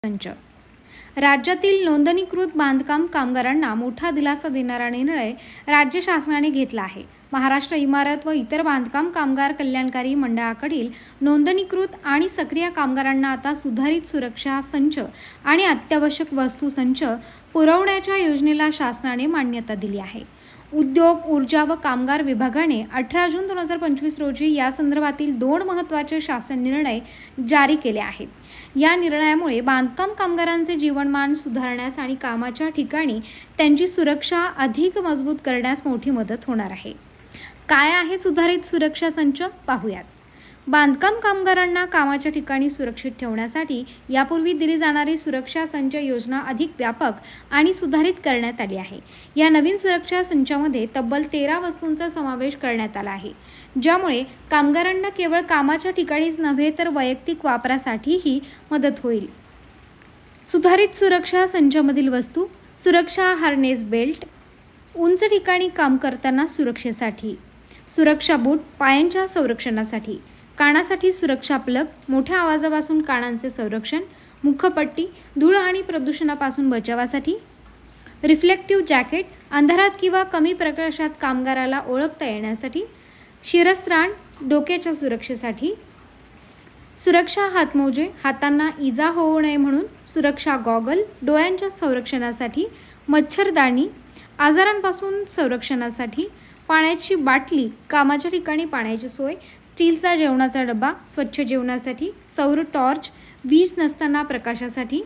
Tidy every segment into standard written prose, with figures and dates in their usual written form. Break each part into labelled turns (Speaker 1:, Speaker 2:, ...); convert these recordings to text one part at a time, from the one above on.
Speaker 1: संच राज्यातील नोंदणीकृत बांधकाम कामगारांना मोठा दिलासा देणारा निर्णय राज्य शासनाने घेतला आहे। महाराष्ट्र इमारत व इतर बांधकाम कामगार कल्याणकारी मंडळाकडील नोंदणीकृत आणि सक्रिय कामगारांना आता सुधारित सुरक्षा संच आणि अत्यावश्यक वस्तू संच पुरवण्याच्या योजनेला शासनाने मान्यता दिली आहे। उद्योग, ऊर्जा व कामगार विभागाने 18 जून 2025 रोजी या संदर्भातील 2 महत्त्वाचे शासन निर्णय जारी केले आहेत। या निर्णयामुळे बांधकाम कामगारांचे जीवनमान सुधारण्यास आणि कामाच्या ठिकाणी त्यांची सुरक्षा अधिक मजबूत करण्यास मोठी मदत होणार आहे। काय आहे सुधारित सुरक्षा संच पाहूयात। बांधकाम कामगारांना कामाच्या ठिकाणी सुरक्षित ठेवण्यासाठी यापूर्वी दिली जाणारी सुरक्षा संच योजना अधिक व्यापक आणि सुधारित करण्यात आली आहे। या नवीन सुरक्षा संचामध्ये तब्बल 13 वस्तूंचा समावेश करण्यात आला आहे, ज्यामुळे कामगारांना केवळ कामाच्या ठिकाणीच नव्हे तर वैयक्तिक वापरासाठीही मदत होईल। सुधारित सुरक्षा संचामधील वस्तू: सुरक्षा हार्नेस बेल्ट, उंच ठिकाणी काम करताना सुरक्षेसाठी; सुरक्षा बूट, पायांच्या संरक्षणासाठी; कानासाठी सुरक्षा प्लग, मोठ्या आवाजापासून कानांचे संरक्षण; मुखपट्टी, धूळ आणि प्रदूषणापासून बचावासाठी; रिफ्लेक्टिव्ह जॅकेट, अंधारात किंवा कमी प्रकाशात कामगाराला ओळखता येण्यासाठी; शिरस्त्राण, डोक्याच्या सुरक्षेसाठी; सुरक्षा हातमोजे, हातांना इजा होऊ नये म्हणून; सुरक्षा गॉगल, डोळ्यांच्या संरक्षणासाठी; मच्छरदाणी, आजारांपासून संरक्षणासाठी; पाण्याची बाटली, कामाच्या ठिकाणी पाण्याची सोय; स्टीलचा जेवणाचा डबा, स्वच्छ जेवणासाठी; सौर टॉर्च, वीज नसताना प्रकाशासाठी;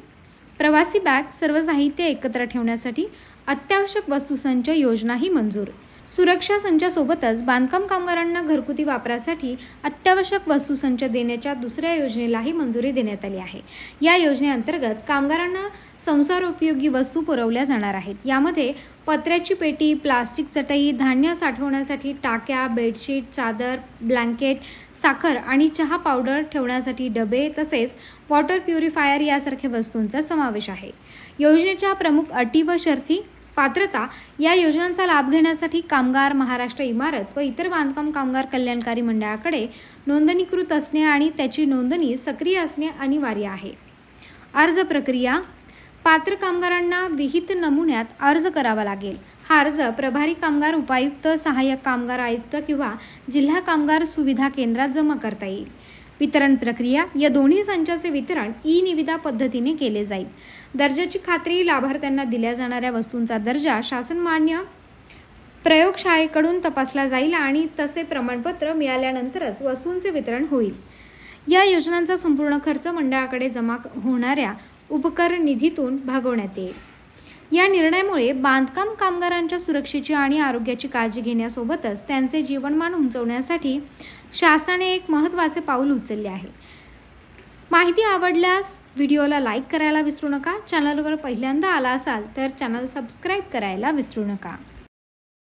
Speaker 1: प्रवासी बॅग, सर्व साहित्य एकत्र ठेवण्यासाठी; अत्यावश्यक वस्तू संच योजनाही मंजूर। सुरक्षा संचासोबतच बांधकाम कामगारांना घरगुती वापरासाठी अत्यावश्यक वस्तू संच देण्याच्या दुसऱ्या योजनेलाही मंजुरी देण्यात आली आहे। या योजनेअंतर्गत कामगारांना संसारोपयोगी वस्तू पुरवल्या जाणार आहेत। यामध्ये पत्र्याची पेटी, प्लास्टिक चटई, धान्य साठवण्यासाठी टाक्या, बेडशीट, चादर, ब्लँकेट, साखर आणि चहा पावडर ठेवण्यासाठी डबे तसेच वॉटर प्युरिफायर यासारख्या वस्तूंचा समावेश आहे। योजनेच्या प्रमुख अटी व शर्ती: पात्रता: या योजनांचा लाभ घेण्यासाठी कामगार महाराष्ट्र इमारत व इतर बांधकाम कामगार कल्याणकारी मंडळाकडे नोंदणीकृत असणे आणि त्याची नोंदणी सक्रिय असणे अनिवार्य आहे। अर्ज प्रक्रिया: पात्र कामगारांना विहित नमुन्यात अर्ज करावा लागेल। हा अर्ज प्रभारी कामगार उपायुक्त, सहाय्यक कामगार आयुक्त किंवा जिल्हा कामगार सुविधा केंद्रात जमा करता येईल। वितरण प्रक्रिया: या दोन्ही संचाचे वितरण ई-निविदा पद्धतीने केले जाईल। दर्जाची खात्री: लाभार्थ्यांना दिल्या जाणाऱ्या वस्तूंचा दर्जा शासनमान्य प्रयोगशाळेकडून तपासला जाईल आणि तसे प्रमाणपत्र मिळाल्यानंतरच वस्तूंचे वितरण होईल। या योजनांचा संपूर्ण खर्च मंडळाकडे जमा होणाऱ्या उपकर निधीतून भागवण्यात येईल। या निर्णयामुळे बांधकाम कामगारांच्या सुरक्षेची आणि आरोग्याची काळजी घेण्यासोबतच त्यांचे जीवनमान उंचावण्यासाठी शासनाने एक महत्त्वाचे पाऊल उचलले आहे। माहिती आवडल्यास व्हिडिओला लाईक करायला विसरू नका। चॅनलवर पहिल्यांदा आला असाल तर चॅनल सबस्क्राईब करायला विसरू नका।